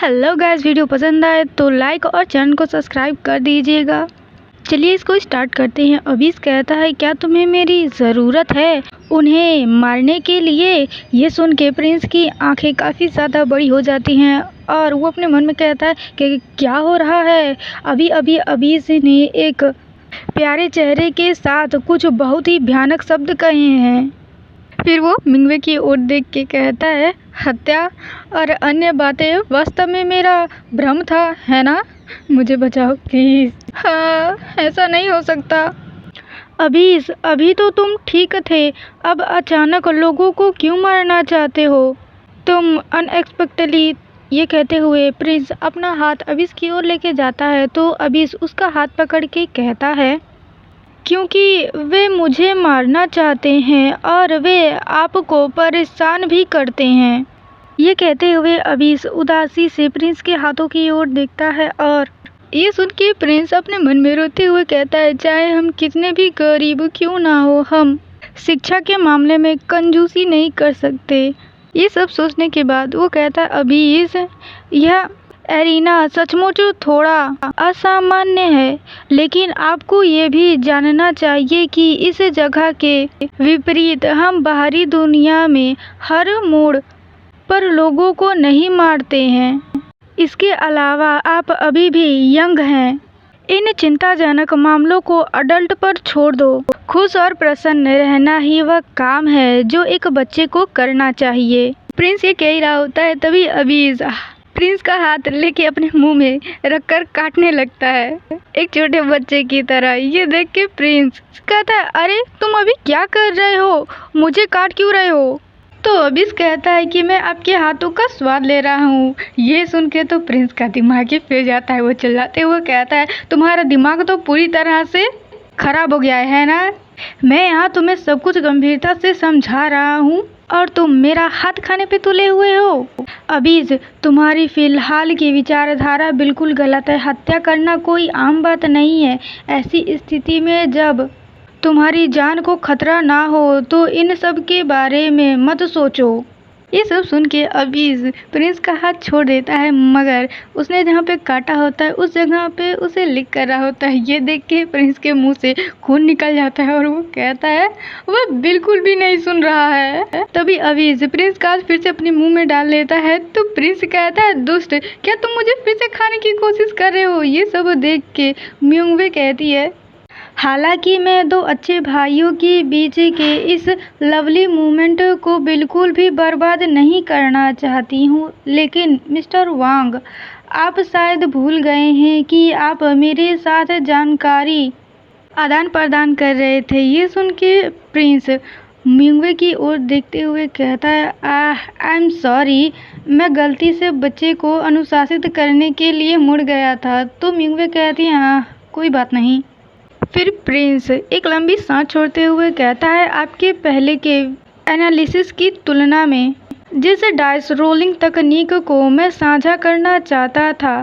Hello guys, video पसंद आए तो लाइक और चैनल को सब्सक्राइब कर दीजिएगा। चलिए इसको स्टार्ट करते हैं। अबीस कहता है, क्या तुम्हें मेरी ज़रूरत है उन्हें मारने के लिए? ये सुन के प्रिंस की आंखें काफ़ी ज़्यादा बड़ी हो जाती हैं और वो अपने मन में कहता है कि क्या हो रहा है। अभी अभी अबीस ने एक प्यारे चेहरे के साथ कुछ बहुत ही भयानक शब्द कहे हैं। फिर वो मिंगवे की ओर देख के कहता है, हत्या और अन्य बातें वास्तव में मेरा भ्रम था, है ना? मुझे बचाओ प्लीज़। हाँ, ऐसा नहीं हो सकता। अभी तो तुम ठीक थे, अब अचानक लोगों को क्यों मारना चाहते हो तुम अनएक्सपेक्टेडली? ये कहते हुए प्रिंस अपना हाथ अबीस की ओर लेके जाता है तो अबीस उसका हाथ पकड़ के कहता है, क्योंकि वे मुझे मारना चाहते हैं और वे आपको परेशान भी करते हैं। ये कहते हुए अबीस उदासी से प्रिंस के हाथों की ओर देखता है और ये सुन के प्रिंस अपने मन में रोते हुए कहता है, चाहे हम कितने भी गरीब क्यों ना हो, हम शिक्षा के मामले में कंजूसी नहीं कर सकते। ये सब सोचने के बाद वो कहता है, अबीस, यह एरिना सचमुच थोड़ा असामान्य है, लेकिन आपको ये भी जानना चाहिए कि इस जगह के विपरीत हम बाहरी दुनिया में हर मोड़ पर लोगों को नहीं मारते हैं। इसके अलावा आप अभी भी यंग हैं। इन चिंताजनक मामलों को अडल्ट पर छोड़ दो। खुश और प्रसन्न रहना ही वह काम है जो एक बच्चे को करना चाहिए। प्रिंस ये कह ही रहा होता है, तभी अबीस प्रिंस का हाथ लेके अपने मुंह में रखकर काटने लगता है, एक छोटे बच्चे की तरह। ये देख के प्रिंस कहता है, अरे तुम अभी क्या कर रहे हो, मुझे काट क्यों रहे हो? तो अबीस कहता है कि मैं आपके हाथों का स्वाद ले रहा हूँ। ये सुन के तो प्रिंस का दिमाग ही फिर जाता है। वो चिल्लाते हुए कहता है, तुम्हारा दिमाग तो पूरी तरह से खराब हो गया है ना? मैं यहाँ तुम्हें सब कुछ गंभीरता से समझा रहा हूँ और तुम मेरा हाथ खाने पे तुले हुए हो। अबीस, तुम्हारी फिलहाल की विचारधारा बिल्कुल गलत है। हत्या करना कोई आम बात नहीं है। ऐसी स्थिति में जब तुम्हारी जान को खतरा ना हो तो इन सब के बारे में मत सोचो। ये सब सुन के अबीस प्रिंस का हाथ छोड़ देता है, मगर उसने जहाँ पे काटा होता है उस जगह पे उसे लिख कर रहा होता है। ये देख के प्रिंस के मुंह से खून निकल जाता है और वो कहता है वह बिल्कुल भी नहीं सुन रहा है। तभी अबीस प्रिंस का हाथ फिर से अपने मुंह में डाल लेता है तो प्रिंस कहता है, दुष्ट, क्या तुम मुझे फिर से खाने की कोशिश कर रहे हो? ये सब देख के मिंगवे कहती है, हालांकि मैं दो अच्छे भाइयों के बीच के इस लवली मोमेंट को बिल्कुल भी बर्बाद नहीं करना चाहती हूँ, लेकिन मिस्टर वांग, आप शायद भूल गए हैं कि आप मेरे साथ जानकारी आदान प्रदान कर रहे थे। ये सुन के प्रिंस मिंगवे की ओर देखते हुए कहता है, आई एम सॉरी, मैं गलती से बच्चे को अनुशासित करने के लिए मुड़ गया था। तो मिंगवे कहती है, हाँ कोई बात नहीं। फिर प्रिंस एक लंबी सांस छोड़ते हुए कहता है, आपके पहले के एनालिसिस की तुलना में जिस डाइस रोलिंग तकनीक को मैं साझा करना चाहता था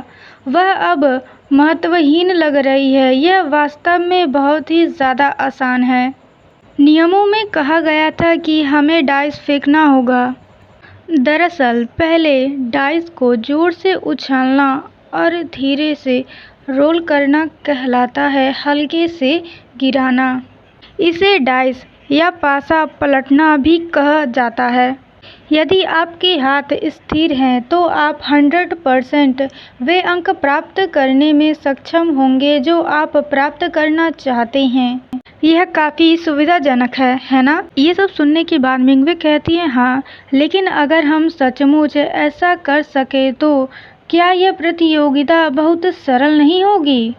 वह अब महत्वहीन लग रही है। यह वास्तव में बहुत ही ज़्यादा आसान है। नियमों में कहा गया था कि हमें डाइस फेंकना होगा। दरअसल पहले डाइस को जोर से उछालना और धीरे से रोल करना कहलाता है हल्के से गिराना। इसे डाइस या पासा पलटना भी कहा जाता है। यदि आपके हाथ स्थिर हैं तो आप 100% वे अंक प्राप्त करने में सक्षम होंगे जो आप प्राप्त करना चाहते हैं। यह काफ़ी सुविधाजनक है ना? ये सब सुनने के बाद मिंगवे कहती है, हाँ, लेकिन अगर हम सचमुच ऐसा कर सके तो क्या यह प्रतियोगिता बहुत सरल नहीं होगी?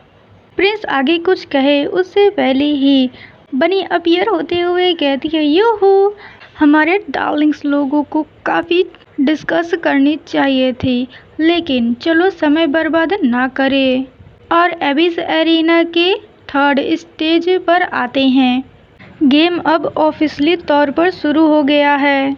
प्रिंस आगे कुछ कहे उससे पहले ही बनी अपीयर होते हुए कहती है, यूहू, हमारे डार्लिंग्स लोगों को काफ़ी डिस्कस करनी चाहिए थी, लेकिन चलो समय बर्बाद ना करें और एबिस एरिना के थर्ड स्टेज पर आते हैं। गेम अब ऑफिशियली तौर पर शुरू हो गया है।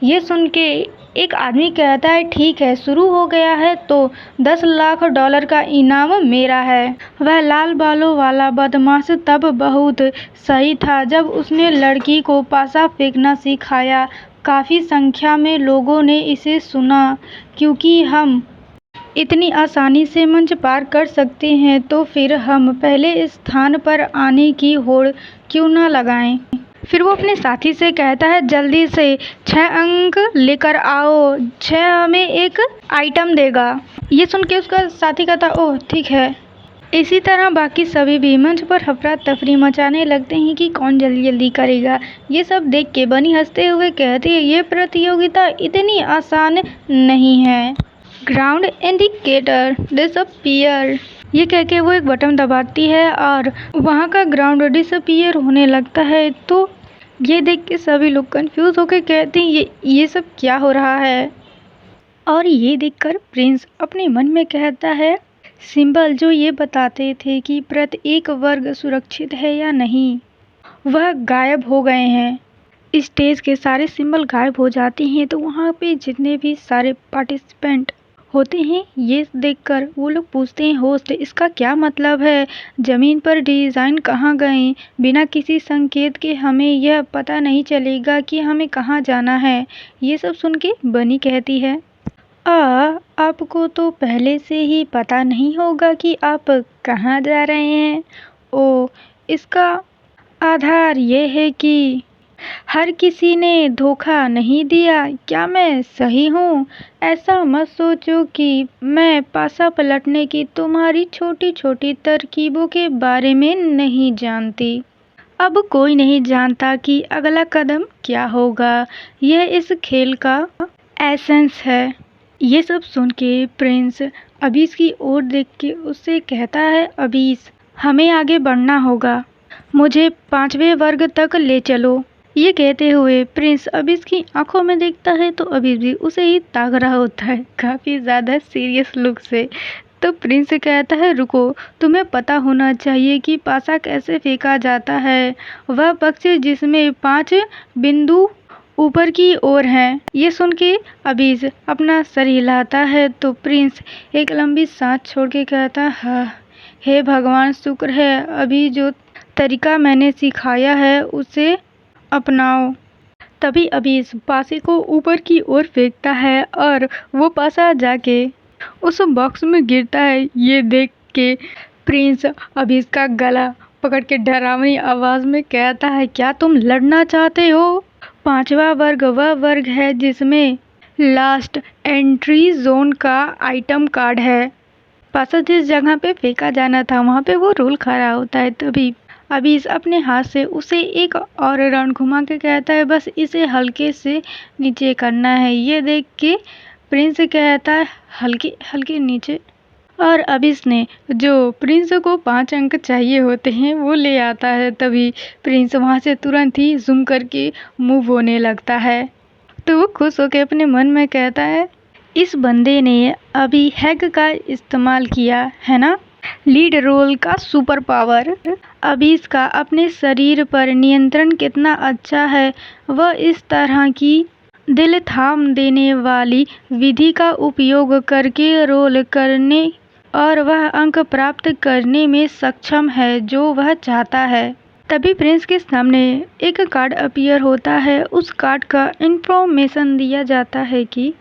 ये सुन के एक आदमी कहता है, ठीक है, शुरू हो गया है तो 10 लाख डॉलर का इनाम मेरा है। वह लाल बालों वाला बदमाश तब बहुत सही था जब उसने लड़की को पासा फेंकना सिखाया। काफ़ी संख्या में लोगों ने इसे सुना क्योंकि हम इतनी आसानी से मंच पार कर सकते हैं तो फिर हम पहले स्थान पर आने की होड़ क्यों न लगाएं। फिर वो अपने साथी से कहता है, जल्दी से 6 अंक लेकर आओ, 6 हमें एक आइटम देगा। ये सुन के उसका साथी कहता, ओह ठीक है। इसी तरह बाकी सभी भी मंच पर अफरा तफरी मचाने लगते हैं कि कौन जल्दी जल्दी करेगा। ये सब देख के बनी हंसते हुए कहती है, ये प्रतियोगिता इतनी आसान नहीं है। Ground indicator disappear. ये कह के वो एक बटन दबाती है और वहाँ का ग्राउंड डिसअपीयर होने लगता है। तो ये देख के सभी लोग कंफ्यूज होकर कहते हैं, ये सब क्या हो रहा है। और ये देखकर प्रिंस अपने मन में कहता है, सिंबल जो ये बताते थे कि प्रत्येक वर्ग सुरक्षित है या नहीं, वह गायब हो गए हैं। स्टेज के सारे सिंबल गायब हो जाते हैं। तो वहाँ पे जितने भी सारे पार्टिसिपेंट होते हैं, ये देखकर वो लोग पूछते हैं होस्ट, इसका क्या मतलब है? ज़मीन पर डिज़ाइन कहाँ गए? बिना किसी संकेत के हमें यह पता नहीं चलेगा कि हमें कहाँ जाना है। ये सब सुन के बनी कहती है, आपको तो पहले से ही पता नहीं होगा कि आप कहाँ जा रहे हैं। इसका आधार ये है कि हर किसी ने धोखा नहीं दिया। क्या मैं सही हूँ? ऐसा मत सोचो कि मैं पासा पलटने की तुम्हारी छोटी छोटी तरकीबों के बारे में नहीं जानती। अब कोई नहीं जानता कि अगला कदम क्या होगा। यह इस खेल का एसेंस है। ये सब सुन के प्रिंस अबीस की ओर देख के उससे कहता है, अबीस हमें आगे बढ़ना होगा, मुझे 5वें वर्ग तक ले चलो। ये कहते हुए प्रिंस अबीस की आंखों में देखता है तो अबीस भी उसे ही ताक रहा होता है, काफ़ी ज़्यादा सीरियस लुक से। तो प्रिंस कहता है, रुको, तुम्हें पता होना चाहिए कि पासा कैसे फेंका जाता है। वह पक्ष जिसमें 5 बिंदु ऊपर की ओर हैं। ये सुन के अबीस अपना सर हिलाता है तो प्रिंस एक लंबी सांस छोड़ के कहता है, हाँ, हे भगवान, शुक्र है अभी जो तरीका मैंने सिखाया है उसे अपनाओ। तभी अबीस पासे को ऊपर की ओर फेंकता है और वो पासा जाके उस बॉक्स में गिरता है। ये देख के प्रिंस अबीस का गला पकड़ के डरावनी आवाज़ में कहता है, क्या तुम लड़ना चाहते हो? 5वां वर्ग वह वर्ग है जिसमें लास्ट एंट्री जोन का आइटम कार्ड है। पासा जिस जगह पे फेंका जाना था वहाँ पे वो रोल खड़ा होता है। तभी अबीस अपने हाथ से उसे एक और राउंड घुमा के कहता है, बस इसे हल्के से नीचे करना है। ये देख के प्रिंस कहता है, हल्के हल्के नीचे। और अबीस ने जो प्रिंस को 5 अंक चाहिए होते हैं वो ले आता है। तभी प्रिंस वहाँ से तुरंत ही जूम करके मूव होने लगता है। तो वो खुश होकर अपने मन में कहता है, इस बंदे ने अभी हैक का इस्तेमाल किया है ना। लीड रोल का सुपर पावर। अबीस का अपने शरीर पर नियंत्रण कितना अच्छा है। वह इस तरह की दिल थाम देने वाली विधि का उपयोग करके रोल करने और वह अंक प्राप्त करने में सक्षम है जो वह चाहता है। तभी प्रिंस के सामने एक कार्ड अपीयर होता है। उस कार्ड का इंफॉर्मेशन दिया जाता है कि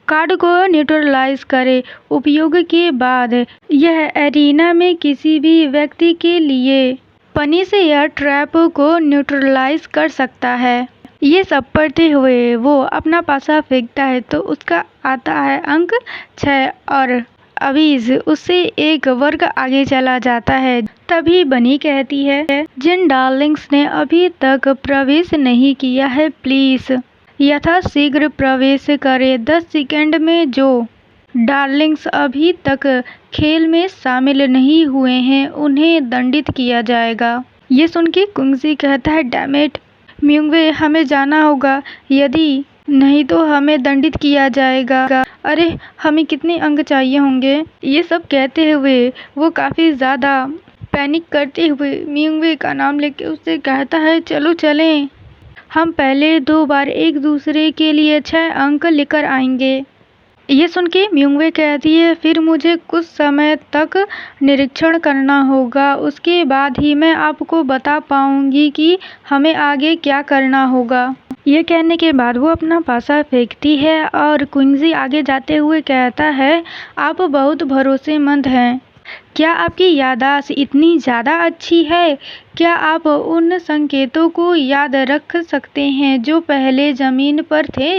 कार्ड को न्यूट्रलाइज करें। उपयोग के बाद यह एरिना में किसी भी व्यक्ति के लिए पनिश या ट्रैप को न्यूट्रलाइज कर सकता है। ये सब पढ़ते हुए वो अपना पासा फेंकता है तो उसका आता है अंक 6 और अबीस उससे एक वर्ग आगे चला जाता है। तभी बनी कहती है, जिन डार्लिंग्स ने अभी तक प्रवेश नहीं किया है प्लीज यथाशीघ्र प्रवेश करें। 10 सेकंड में जो डार्लिंग्स अभी तक खेल में शामिल नहीं हुए हैं उन्हें दंडित किया जाएगा। ये सुन के कुंगजी कहता है, डैमेट म्यूंगवे, हमें जाना होगा, यदि नहीं तो हमें दंडित किया जाएगा। अरे हमें कितने अंक चाहिए होंगे? ये सब कहते हुए वो काफ़ी ज़्यादा पैनिक करते हुए म्यूंगवे का नाम लेके उससे कहता है, चलो चलें, हम पहले 2 बार एक दूसरे के लिए 6 अंक लेकर आएंगे। ये सुन के म्यूंगवे कहती है, फिर मुझे कुछ समय तक निरीक्षण करना होगा, उसके बाद ही मैं आपको बता पाऊंगी कि हमें आगे क्या करना होगा। ये कहने के बाद वो अपना पासा फेंकती है और क्विंसी आगे जाते हुए कहता है, आप बहुत भरोसेमंद हैं। क्या आपकी याददाश्त इतनी ज़्यादा अच्छी है? क्या आप उन संकेतों को याद रख सकते हैं जो पहले ज़मीन पर थे?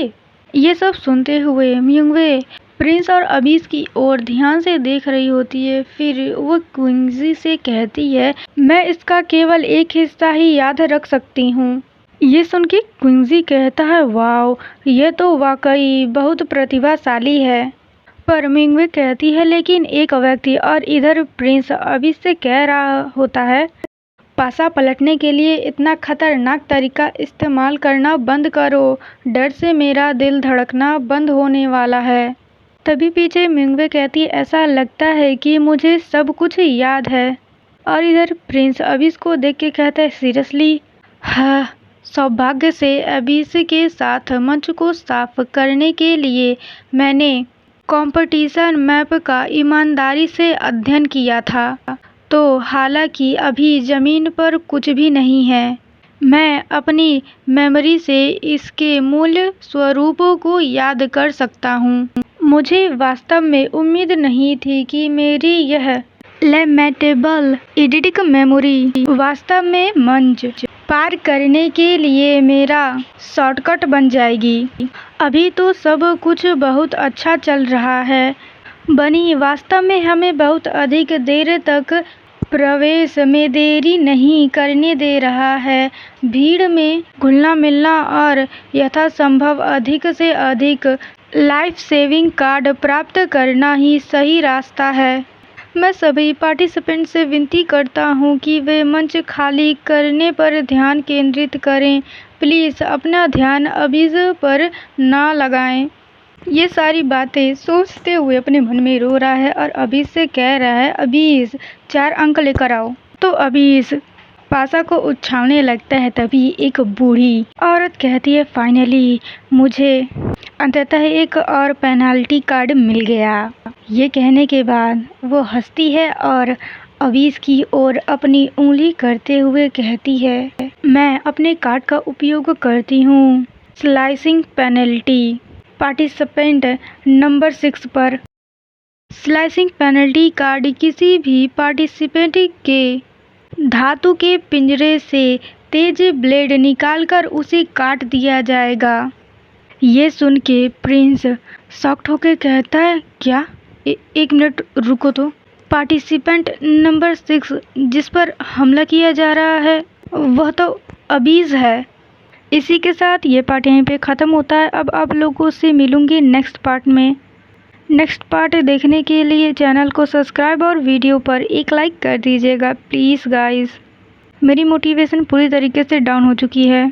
ये सब सुनते हुए मिंगवे प्रिंस और अबीस की ओर ध्यान से देख रही होती है। फिर वो क्विंसी से कहती है, मैं इसका केवल एक हिस्सा ही याद रख सकती हूँ। ये सुन के क्विंसी कहता है, वाओ, ये तो वाकई बहुत प्रतिभाशाली है। पर मिंगवे कहती है, लेकिन एक व्यक्ति, और इधर प्रिंस अभी से कह रहा होता है, पासा पलटने के लिए इतना खतरनाक तरीका इस्तेमाल करना बंद करो, डर से मेरा दिल धड़कना बंद होने वाला है। तभी पीछे मिंगवे कहती है, ऐसा लगता है कि मुझे सब कुछ याद है। और इधर प्रिंस अबीस को देख के कहता है, सीरियसली? हाँ, सौभाग्य से अबीस के साथ मंच को साफ करने के लिए मैंने कंपटीशन मैप का ईमानदारी से अध्ययन किया था। तो हालांकि अभी ज़मीन पर कुछ भी नहीं है, मैं अपनी मेमोरी से इसके मूल स्वरूपों को याद कर सकता हूँ। मुझे वास्तव में उम्मीद नहीं थी कि मेरी यह लैमेटेबल एडिटिक मेमोरी वास्तव में मंच पार करने के लिए मेरा शॉर्टकट बन जाएगी। अभी तो सब कुछ बहुत अच्छा चल रहा है। बनी वास्तव में हमें बहुत अधिक देर तक प्रवेश में देरी नहीं करने दे रहा है। भीड़ में घुलना मिलना और यथासंभव अधिक से अधिक लाइफ सेविंग कार्ड प्राप्त करना ही सही रास्ता है। मैं सभी पार्टिसिपेंट से विनती करता हूँ कि वे मंच खाली करने पर ध्यान केंद्रित करें। प्लीज़ अपना ध्यान अबीस पर ना लगाएं। ये सारी बातें सोचते हुए अपने मन में रो रहा है और अबीस से कह रहा है, अबीस 4 अंक लेकर आओ। तो अबीस पासा को उछालने लगता है। तभी एक बूढ़ी औरत कहती है, फाइनली मुझे अंततः एक और पेनाल्टी कार्ड मिल गया। ये कहने के बाद वो हंसती है और अबीस की ओर अपनी उंगली करते हुए कहती है, मैं अपने कार्ड का उपयोग करती हूँ स्लाइसिंग पेनल्टी पार्टिसिपेंट नंबर 6 पर। स्लाइसिंग पेनल्टी कार्ड किसी भी पार्टिसिपेंट के धातु के पिंजरे से तेज ब्लेड निकालकर उसे काट दिया जाएगा। ये सुन के प्रिंस शॉक्ड होकर कहता है, क्या? एक मिनट रुको तो। पार्टिसिपेंट नंबर 6 जिस पर हमला किया जा रहा है वह तो अबीस है। इसी के साथ ये पार्ट यहीं पे ख़त्म होता है। अब आप लोगों से मिलूंगी नेक्स्ट पार्ट में। नेक्स्ट पार्ट देखने के लिए चैनल को सब्सक्राइब और वीडियो पर एक लाइक कर दीजिएगा प्लीज़ गाइस। मेरी मोटिवेशन पूरी तरीके से डाउन हो चुकी है।